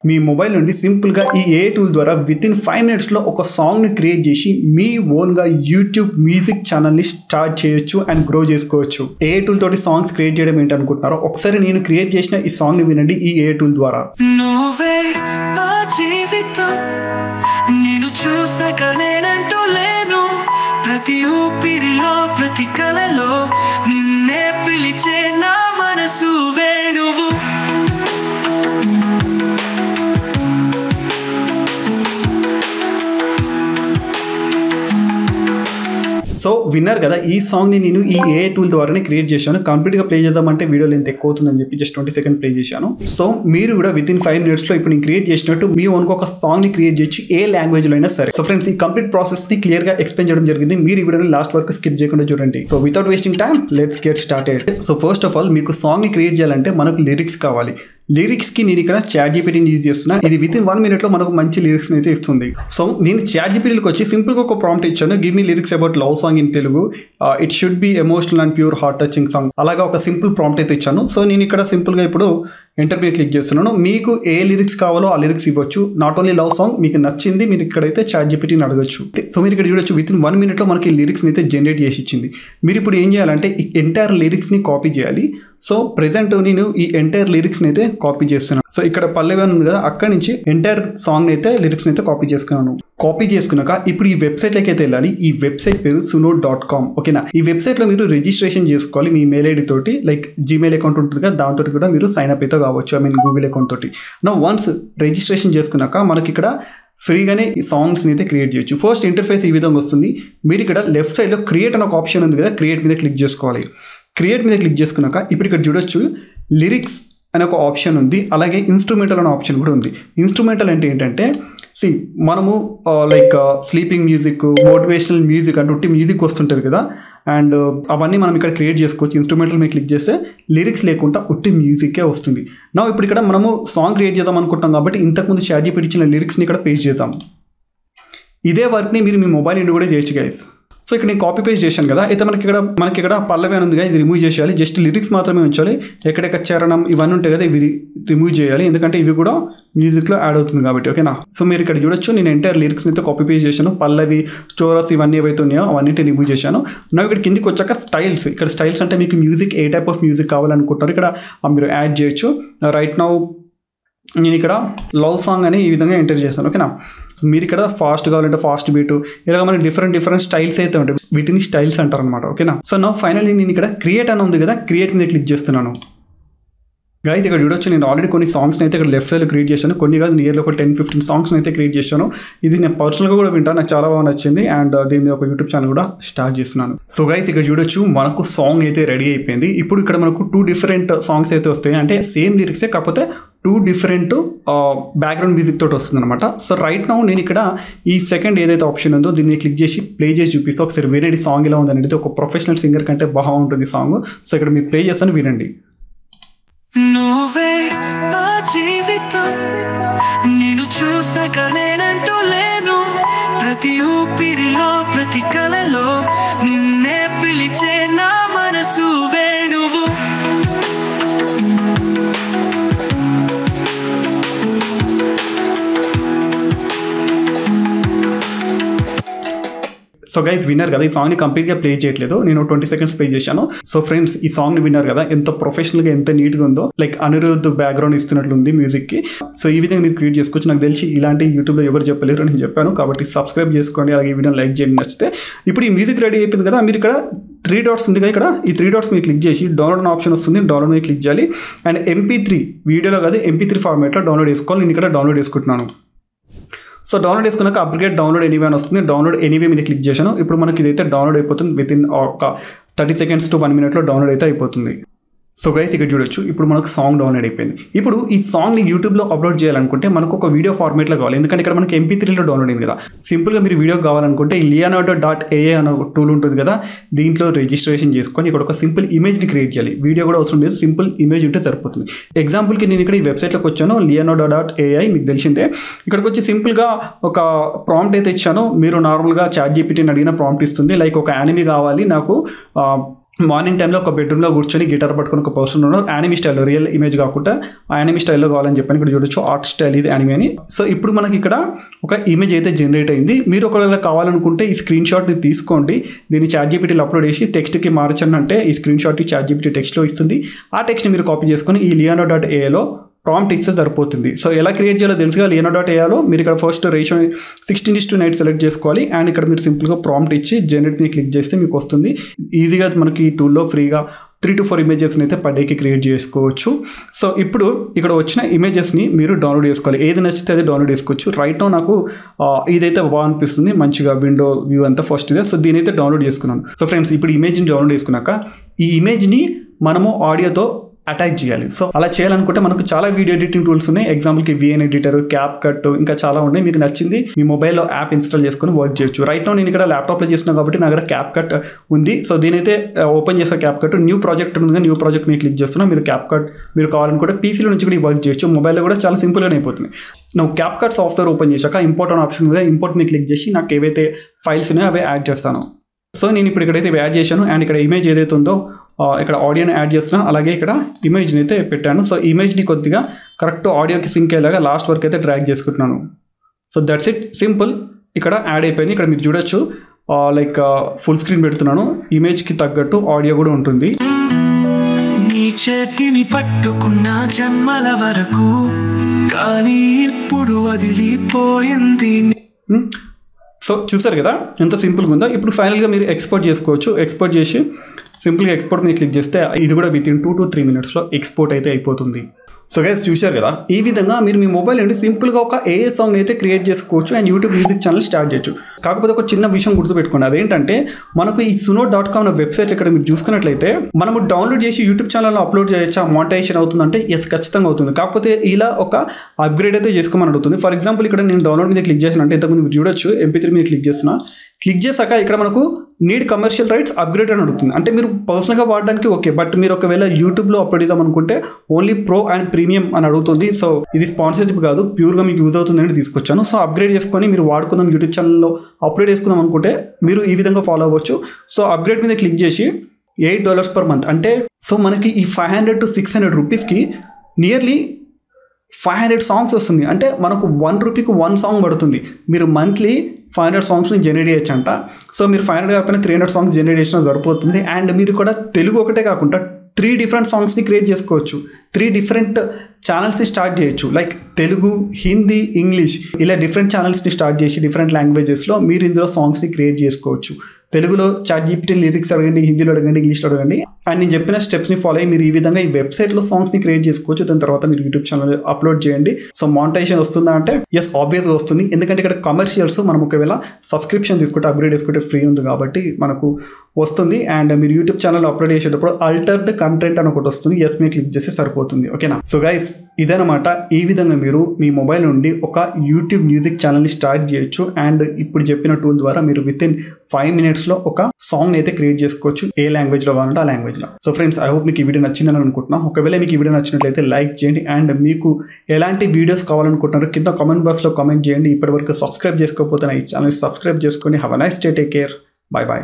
మీ mobile నుండి సింపుల్గా ఈ ఏఐ టూల్ ద్వారా వితిన్ 5 minutesలో ఒక సాంగ్ని క్రియేట్ చేసి మీ ఓన్గా యూట్యూబ్ మ్యూజిక్ ఛానల్ని స్టార్ట్ చేయొచ్చు అండ్ గ్రో చేసుకోవచ్చు. ఏఐ టూల్ తోటి సాంగ్స్ క్రియేట్ చేయడం ఏంటనుకుంటున్నారో ఒకసారి నేను క్రియేట్ చేసిన ఈ సాంగ్ని వినండి ఈ ఏఐ టూల్ ద్వారా. ప్రతి ఊపిరిలో ప్రతి కలలో నిన్నే పిలిచే నా మనసు వేణువు. సో విన్నర్ కదా, ఈ సాంగ్ని నేను ఈ ఏఐ టూల్ ద్వారానే క్రియేట్ చేశాను. కంప్లీట్గా ప్లే చేద్దామంటే వీడియో లెంత్ ఎక్కువ అవుతుందని చెప్పి జస్ట్ 20 seconds ప్లే చేశాను. సో మీరు కూడా వితిన్ 5 minutesలో ఇప్పుడు నేను క్రియేట్ చేసినట్టు మీ ఓన్గా ఒక సాంగ్ని క్రియేట్ చేయొచ్చు ఏ లాంగ్వేజ్లో అయినా సరే. సో ఫ్రెండ్స్, ఈ కంప్లీట్ ప్రాసెస్ని క్లియర్గా ఎక్స్ప్లెయిన్ చేయడం జరిగింది. మీరు ఈ వీడియోని లాస్ట్ వరకు స్కిప్ చేయకుండా చూడండి. So without wasting time let's get started. So first of all మీకు సాంగ్ని క్రియేట్ చేయాలంటే మనకు లిరిక్స్ కావాలి. లిరిక్స్కి నేను ఇక్కడ ChatGPTని యూజ్ చేస్తున్నా. ఇది వితిన్ 1 minute మనకు మంచి లిరిక్స్ అయితే ఇస్తుంది. సో నేను ChatGPTకి వచ్చి సింపుల్గా ఒక ప్రాంప్ట్ ఇచ్చాను, give me lyrics about love song in Telugu, it should be emotional and pure heart touching song. అలాగా ఒక సింపుల్ ప్రాంప్ట్ అయితే ఇచ్చాను. సో నేను ఇక్కడ సింపుల్గా ఇప్పుడు ఎంటర్ మీద క్లిక్ చేస్తున్నాను. మీకు ఏ లిరిక్స్ కావాలో ఆ లిరిక్స్ ఇవ్వచ్చు. నాట్ ఓన్లీ లవ్ సాంగ్, మీకు నచ్చింది మీరు ఇక్కడైతే ChatGPTని అడగచ్చు. సో మీరు ఇక్కడ చూడొచ్చు వితిన్ 1 minute మనకి లిరిక్స్ని అయితే జనరేట్ చేసి ఇచ్చింది. మీరు ఇప్పుడు ఏం చేయాలంటే ఈ ఎంటైర్ లిరిక్స్ని కాపీ చేయాలి. సో ప్రెజెంట్ నేను ఈ ఎంటైర్ లిరిక్స్ని అయితే కాపీ చేస్తున్నాను. సో ఇక్కడ పల్లవి ఉంది కదా, అక్కడ నుంచి ఎంటైర్ సాంగ్ అయితే లిరిక్స్ని అయితే కాపీ చేసుకున్నాను. కాపీ చేసుకున్నాక ఇప్పుడు ఈ వెబ్సైట్లోకి అయితే వెళ్ళాలి. ఈ వెబ్సైట్ పేరు suno.com. ఓకేనా, ఈ వెబ్సైట్లో మీరు రిజిస్ట్రేషన్ చేసుకోవాలి మీ మెయిల్ ఐడి తోటి. లైక్ జీమెయిల్ అకౌంట్ ఉంటుంది కదా, దాంతో కూడా మీరు సైన్ అప్ అయితే కావచ్చు. ఐ మీన్ గూగుల్ అకౌంట్ తోటి. నా వన్స్ రిజిస్ట్రేషన్ చేసుకున్నాక మనకి ఇక్కడ ఫ్రీగానే ఈ సాంగ్స్ని అయితే క్రియేట్ చేయొచ్చు. ఫస్ట్ ఇంటర్ఫేస్ ఈ విధంగా వస్తుంది. మీరు ఇక్కడ లెఫ్ట్ సైడ్లో క్రియేట్ అనే ఒక ఆప్షన్ ఉంది కదా, క్రియేట్ మీద క్లిక్ చేసుకోవాలి. క్రియేట్ మీద క్లిక్ చేసుకున్నాక ఇప్పుడు ఇక్కడ చూడొచ్చు లిరిక్స్ అనే ఒక ఆప్షన్ ఉంది, అలాగే ఇన్స్ట్రుమెంటల్ అనే ఆప్షన్ కూడా ఉంది. ఇన్స్ట్రుమెంటల్ అంటే ఏంటంటే మనము like sleeping music, motivational music అంటే మ్యూజిక్ వస్తుంటుంది కదా, అండ్ అవన్నీ మనం ఇక్కడ క్రియేట్ చేసుకోవచ్చు. ఇన్స్ట్రుమెంటల్ మీద క్లిక్ చేస్తే లిరిక్స్ లేకుండా ఉట్టి మ్యూజిక్కే వస్తుంది. నా ఇప్పుడు ఇక్కడ మనము సాంగ్ క్రియేట్ చేద్దాం అనుకుంటాం కాబట్టి ఇంతకుముందు ChatGPT ఇచ్చిన లిరిక్స్ని ఇక్కడ పేస్ట్ చేద్దాం. ఇదే వర్క్ని మీరు మీ మొబైల్ నుండి కూడా చేయొచ్చు గైస్. సో ఇక్కడ నేను కాపీ పేస్ట్ చేశాను కదా, అయితే మనకి ఇక్కడ పల్లవి అని ఉంది కదా, ఇది రిమూవ్ చేయాలి. జస్ట్ లిరిక్స్ మాత్రమే ఉంచాలి. ఎక్కడెక్కడ చరణం ఇవన్నీ ఉంటాయి కదా, ఇవి రిమూవ్ చేయాలి, ఎందుకంటే ఇవి కూడా మ్యూజిక్లో యాడ్ అవుతుంది కాబట్టి. ఓకేనా, సో మీరు ఇక్కడ చూడొచ్చు నేను ఎంటైర్ లిరిక్స్ని అయితే కాపీ పేస్ట్ చేశాను. పల్లవి, చోరస్ ఇవన్నీ ఏవైతే ఉన్నాయో అవన్నీ రిమూవ్ చేశాను. నా ఇక్కడ కిందికి వచ్చాక స్టైల్స్, ఇక్కడ స్టైల్స్ అంటే మీకు music a type of music కావాలనుకుంటారు ఇక్కడ మీరు యాడ్ చేయొచ్చు. రైట్ నౌ నేను ఇక్కడ లవ్ సాంగ్ అని ఈ విధంగా ఎంటర్ చేస్తాను. ఓకేనా, మీరు ఇక్కడ ఫాస్ట్ కావాలంటే ఫాస్ట్ బీట్, ఇలాగ మనకి డిఫరెంట్ స్టైల్స్ అయితే ఉంటాయి, వీటిని స్టైల్స్ అంటారు అనమాట. ఓకేనా, సో నా ఫైనల్లీ నేను ఇక్కడ క్రియేట్ అని ఉంది కదా, క్రియేట్ మీద క్లిక్ చేస్తున్నాను. గైస్ ఇక్కడ చూడొచ్చు నేను ఆల్రెడీ కొన్ని సాంగ్స్ని అయితే ఇక్కడ లెఫ్ట్ సైడ్లో క్రియేట్ చేశాను. కొన్ని కాదు, నియర్లీ ఒక 10-15 సాంగ్స్ని అయితే క్రియేట్ చేశాను. ఇది నేను పర్సనల్గా కూడా వింటాను, నాకు చాలా బాగా నచ్చింది. అండ్ దీని మీద ఒక యూట్యూబ్ ఛానల్ కూడా స్టార్ట్ చేస్తున్నాను. సో గైస్ ఇక్కడ చూడొచ్చు మనకు సాంగ్ అయితే రెడీ అయిపోయింది. ఇప్పుడు ఇక్కడ మనకు 2 different సాంగ్స్ అయితే వస్తాయి, అంటే సేమ్ లిరిక్సే కాకపోతే 2 different బ్యాక్గ్రౌండ్ మ్యూజిక్ తోటి వస్తుంది అనమాట. సో రైట్ నౌ నేను ఇక్కడ ఈ సెకండ్ ఏదైతే ఆప్షన్ ఉందో దీన్ని క్లిక్ చేసి ప్లే చేసి చూపిస్తే ఒకసారి వినండి సాంగ్ ఎలా ఉందనేది. ఒక ప్రొఫెషనల్ సింగర్ కంటే బాగుంటుంది సాంగ్. సో ఇక్కడ మీరు ప్లే చేస్తాను, వినండి. నువ్వే నా జీవితం, నేను చూసాక నేనంటూ లేను, ప్రతి ఊపిరిలో ప్రతి కలలో నిన్నే పిలిచే నా మనసు వేణువు. సో గైస్ విన్నర్ కదా, ఈ సాంగ్ని కంప్లీట్గా ప్లే చేయట్లేదు, నేను 20 seconds ప్లే చేశాను. సో ఫ్రెండ్స్, ఈ సాంగ్ని విన్నర్ కదా, ఎంత ప్రొఫెషనల్గా ఎంత నీట్గా ఉందో, లైక్ అనిరుద్ధ్ బ్యాక్గ్రౌండ్ ఇస్తున్నట్లుంది మ్యూజిక్కి. సో ఈ విధంగా మీరు క్రియేట్ చేసుకోవచ్చు. నాకు తెలిసి ఇలాంటి యూట్యూబ్లో ఎవరు చెప్పలేరు, నేను చెప్పాను కాబట్టి సబ్స్క్రైబ్ చేసుకోండి, అలాగే ఈ వీడియోని లైక్ చేయండి నచ్చితే. ఇప్పుడు ఈ మ్యూజిక్ రెడీ అయిపోయింది కదా, మీరు ఇక్కడ 3 dots ఉంది కదా, ఇక్కడ ఈ 3 dots మీరు క్లిక్ చేసి డౌన్లోడ్ అనే ఆప్షన్ వస్తుంది, డౌన్లోడ్ మీద క్లిక్ చేయాలి. అండ్ MP3 వీడియోలో కాదు MP3 ఫార్మేట్లో డౌన్లోడ్ చేసుకోవాలి. నేను ఇక్కడ డౌన్లోడ్ చేసుకుంటున్నాను. సో డౌన్లోడ్ చేసుకున్నాక అప్గ్రేడ్ డౌన్లోడ్ ఎనీవే అని వస్తుంది. డౌన్లోడ్ ఎనీవే మీద క్లిక్ చేశాను. ఇప్పుడు మనకి ఇదైతే డౌన్లోడ్ అయిపోతుంది. వితిన్ ఒక 30 seconds to 1 minute డౌన్లోడ్ అయితే అయిపోతుంది. సో గైస్ ఇక్కడ చూడొచ్చు ఇప్పుడు మనకు సాంగ్ డౌన్లోడ్ అయిపోయింది. ఇప్పుడు ఈ సాంగ్ని యూట్యూబ్లో అప్లోడ్ చేయాలనుకుంటే మనకు ఒక వీడియో ఫార్మేట్లో కావాలి, ఎందుకంటే ఇక్కడ మనకి MP3లో డౌన్లోడ్ అయింది కదా. సింపుల్గా మీరు వీడియో కావాలనుకుంటే ఈ leonardo.ai అనే ఒక టూల్ ఉంటుంది కదా, దీంట్లో రిజిస్ట్రేషన్ చేసుకొని ఇక్కడ ఒక సింపుల్ ఇమేజ్ని క్రియేట్ చేయాలి. వీడియో కూడా అవసరం లేదు, సింపుల్ ఇమేజ్ ఉంటే సరిపోతుంది. ఎగ్జాంపుల్కి నేను ఇక్కడ ఈ వెబ్సైట్లోకి వచ్చాను, leonardo.ai మీకు తెలిసిందే. ఇక్కడికి వచ్చి సింపుల్గా ఒక ప్రాంప్ట్ అయితే ఇచ్చాను. మీరు నార్మల్గా ChatGPTని అడిగిన ప్రాంప్ట్ ఇస్తుంది. లైక్ ఒక యానిమే కావాలి నాకు, మార్నింగ్ టైంలో ఒక బెడ్రూమ్లో కూర్చొని గిటార్ పట్టుకుని ఒక పర్సన్ ఉన్నారు, యానిమీ స్టైల్లో, రియల్ ఇమేజ్ కాకుండా యానిమీ స్టైల్లో కావాలని చెప్పని ఇక్కడ చూడొచ్చు, ఆర్ట్ స్టైల్ ఇది యానిమీ అని. సో ఇప్పుడు మనకి ఇక్కడ ఒక ఇమేజ్ అయితే జనరేట్ అయింది. మీరు ఒకవేళ కావాలనుకుంటే ఈ స్క్రీన్ షాట్ని తీసుకోండి, దీన్ని ChatGPTలో అప్లోడ్ చేసి టెక్స్ట్కి మార్చండి అంటే ఈ స్క్రీన్ షాట్ని ChatGPT టెక్స్ట్లో ఇస్తుంది. ఆ టెక్స్ట్ని మీరు కాపీ చేసుకొని ఈ Leonardo.aiలో ప్రాంప్ట్ ఇస్తే సరిపోతుంది. సో ఎలా క్రియేట్ చేయాలో తెలుసుగా. Leonardo.aiలో మీరు ఇక్కడ ఫస్ట్ రేషియో 16:9 సెలెక్ట్ చేసుకోవాలి అండ్ ఇక్కడ మీరు సింపుల్గా ప్రాంప్ట్ ఇచ్చి జనరేట్ని క్లిక్ చేస్తే మీకు వస్తుంది. ఈజీగా మనకి ఈ టూల్లో ఫ్రీగా 3 to 4 ఇమేజెస్ని అయితే పర్ డేకి క్రియేట్ చేసుకోవచ్చు. సో ఇప్పుడు ఇక్కడ వచ్చిన ఇమేజెస్ని మీరు డౌన్లోడ్ చేసుకోవాలి, ఏది నచ్చితే అది డౌన్లోడ్ చేసుకోవచ్చు. రైట్ నౌ నాకు ఇదైతే బాగా అనిపిస్తుంది, మంచిగా విండో వ్యూ అంతా ఫస్ట్ ఇదే. సో దీని అయితే డౌన్లోడ్ చేసుకున్నాను. సో ఫ్రెండ్స్ ఇప్పుడు ఇమేజ్ని డౌన్లోడ్ చేసుకున్నాక ఈ ఇమేజ్ని మనము ఆడియోతో అటాచ్ చేయాలి. సో అలా చేయాలనుకుంటే మనకు చాలా వీడియో ఎడిటింగ్ టూల్స్ ఉన్నాయి. ఎగ్జాంపుల్కి VN ఎడిటర్, CapCut ఇంకా చాలా ఉన్నాయి. మీకు నచ్చింది మీ మొబైల్లో యాప్ ఇన్స్టాల్ చేసుకొని వర్క్ చేయొచ్చు. రైట్ నౌ నేను ఇక్కడ ల్యాప్టాప్లో చేస్తున్నాను కాబట్టి నా దగ్గర CapCut ఉంది. సో దీనైతే ఓపెన్ చేసే CapCut న్యూ ప్రాజెక్ట్ ఉంది, న్యూ ప్రాజెక్ట్ మీరు క్లిక్ చేస్తున్నా. మీరు CapCut మీరు కావాలనుకుంటే పీసీలో నుంచి కూడా వర్క్ చేయొచ్చు, మొబైల్లో కూడా చాలా సింపుల్గానే అయిపోతుంది. నువ్వు CapCut సాఫ్ట్వేర్ ఓపెన్ చేశాక ఇంపోర్ట్ అనే ఆప్షన్ ఉంది, ఇంపోర్ట్ మీద క్లిక్ చేసి నాకు ఏవైతే ఫైల్స్ ఉన్నాయో అవి యాడ్ చేస్తాను. సో నేను ఇప్పుడు ఇక్కడైతే యాడ్ చేశాను అండ్ ఇక్కడ ఇమేజ్ ఏదైతే ఉందో ఇక్కడ ఆడియోని యాడ్ చేస్తున్నాను, అలాగే ఇక్కడ ఇమేజ్ని అయితే పెట్టాను. సో ఇమేజ్ని కొద్దిగా కరెక్ట్ ఆడియోకి సింక్ అయ్యేలాగా లాస్ట్ వరకు అయితే డ్రాగ్ చేసుకుంటున్నాను. So that's it, simple. ఇక్కడ యాడ్ అయిపోయింది. ఇక్కడ మీరు చూడొచ్చు లైక్ ఫుల్ స్క్రీన్ పెడుతున్నాను, ఇమేజ్కి తగ్గట్టు ఆడియో కూడా ఉంటుంది. నీ చేతిని పట్టుకున్న జన్మల వరకు కానీ ఇప్పుడు వదిలిపోయింది. సో చూసారు కదా ఎంత సింపుల్గా ఉందో. ఇప్పుడు ఫైనల్గా మీరు ఎక్స్పోర్ట్ చేసుకోవచ్చు. ఎక్స్పోర్ట్ చేసి సింపుల్గా ఎక్స్పోర్ట్ మీద క్లిక్ చేస్తే ఇది కూడా వితిన్ 2 to 3 minutesలో ఎక్స్పోర్ట్ అయితే అయిపోతుంది. సో గైస్ చూశారు కదా, ఈ విధంగా మీరు మీ మొబైల్ నుండి సింపుల్గా ఒక ఏఏ సాంగ్ అయితే క్రియేట్ చేసుకోవచ్చు and YouTube music channel start చేయొచ్చు. కాకపోతే ఒక చిన్న విషయం గుర్తుపెట్టుకోండి, అదేంటంటే మనకు ఈ suno.com అనే వెబ్సైట్ ఇక్కడ మీరు చూసుకున్నట్లయితే మనము డౌన్లోడ్ చేసి యూట్యూబ్ ఛానల్లో అప్లోడ్ చేయొచ్చా, మానిటైజేషన్ అవుతుందంటే ఎస్ ఖచ్చితంగా అవుతుంది. కాకపోతే ఇలా ఒక అప్గ్రేడ్ అయితే చేసుకోమని అడుగుతుంది. ఫర్ ఎగ్జాంపుల్ ఇక్కడ నేను డౌన్లోడ్ మీద క్లిక్ చేసిన అంటే ఇంతకుముందు మీరు చూడొచ్చు, MP3 మీద క్లిక్ చేస్తున్నా. క్లిక్ చేశాక ఇక్కడ మనకు నీడ్ కమర్షియల్ రైట్స్ అప్గ్రేడ్ అని అడుగుతుంది. అంటే మీరు పర్సనల్గా వాడడానికి ఓకే, బట్ మీరు ఒకవేళ యూట్యూబ్లో అప్లోడ్ చేద్దామనుకుంటే ఓన్లీ ప్రో అండ్ ప్రీమియం అని అడుగుతుంది. సో ఇది స్పాన్సర్షిప్ కాదు, ప్యూర్గా మీకు యూజ్ అవుతుందని తీసుకొచ్చాను. సో అప్గ్రేడ్ చేసుకొని మీరు వాడుకుందాం, యూట్యూబ్ ఛానల్లో అప్లోడ్ చేసుకుందాం అనుకుంటే మీరు ఈ విధంగా ఫాలో అవ్వచ్చు. సో అప్గ్రేడ్ మీద క్లిక్ చేసి $8 per month అంటే సో మనకి ఈ 500 to 600 రూపీస్కి నియర్లీ 500 సాంగ్స్ వస్తుంది. అంటే మనకు 1 రూపీకి 1 సాంగ్ పడుతుంది. మీరు మంత్లీ 500 సాంగ్స్ని జనరేట్ చేయొచ్చు అంట. సో మీరు 500 కాకపోయినా 300 సాంగ్స్ జనరేట్ చేసినా సరిపోతుంది. అండ్ మీరు కూడా తెలుగు ఒకటే కాకుండా 3 different సాంగ్స్ని క్రియేట్ చేసుకోవచ్చు. 3 different ఛానల్స్ని స్టార్ట్ చేయొచ్చు, లైక్ తెలుగు, హిందీ, ఇంగ్లీష్, ఇలా డిఫరెంట్ ఛానల్స్ని స్టార్ట్ చేసి డిఫరెంట్ లాంగ్వేజెస్లో మీరు ఇందులో సాంగ్స్ని క్రియేట్ చేసుకోవచ్చు. తెలుగులో ChatGPT లిరిక్స్ అడగండి, హిందీలో అడగండి, ఇంగ్లీష్లో అడగండి. అండ్ నేను చెప్పిన స్టెప్స్ని ఫాలో అయ్యి మీరు ఈ విధంగా ఈ వెబ్సైట్లో సాంగ్స్ని క్రియేట్ చేసుకోవచ్చు. దాని తర్వాత మీరు యూట్యూబ్ ఛానల్ అప్లోడ్ చేయండి. సో మానిటైజేషన్ వస్తుందా అంటే ఎస్ ఆబ్వియస్గా వస్తుంది, ఎందుకంటే ఇక్కడ కమర్షియల్స్ మనం ఒకవేళ సబ్స్క్రిప్షన్ తీసుకుంటే అప్గ్రేడ్ చేసుకుంటే ఫ్రీ ఉంది కాబట్టి మనకు వస్తుంది. అండ్ మీరు యూట్యూబ్ ఛానల్ అప్లోడ్ చేసేటప్పుడు అల్టర్డ్ కంటెంట్ అని ఒకటి వస్తుంది, ఎస్ మీరు క్లిక్ చేస్తే సరిపోతుంది. ఓకేనా? సో గైస్ ఇదనమాట, ఈ విధంగా మీరు మీ మొబైల్ నుండి ఒక యూట్యూబ్ మ్యూజిక్ ఛానల్ని స్టార్ట్ చేయొచ్చు. అండ్ ఇప్పుడు చెప్పిన టూల్ ద్వారా మీరు వితిన్ 5 minutesలో ఒక సాంగ్ అయితే క్రియేట్ చేసుకోవచ్చు, ఏ లాంగ్వేజ్లో కావాలంటే ఆ లాంగ్వేజ్లో. సో ఫ్రెండ్స్ ఐ హోప్ మీకు ఈ వీడియో నచ్చిందని అనుకుంటున్నాను. ఒకవేళ మీకు ఈ వీడియో నచ్చినట్లయితే లైక్ చేయండి. అండ్ మీకు ఎలాంటి వీడియోస్ కావాలనుకుంటున్నారో కింద కామెంట్ బాక్స్లో కామెంట్ చేయండి. ఇప్పటివరకు సబ్స్క్రైబ్ చేసుకోకపోతే నా ఈ ఛానల్ సబ్స్క్రైబ్ చేసుకోండి. Have a nice day, take care, bye bye.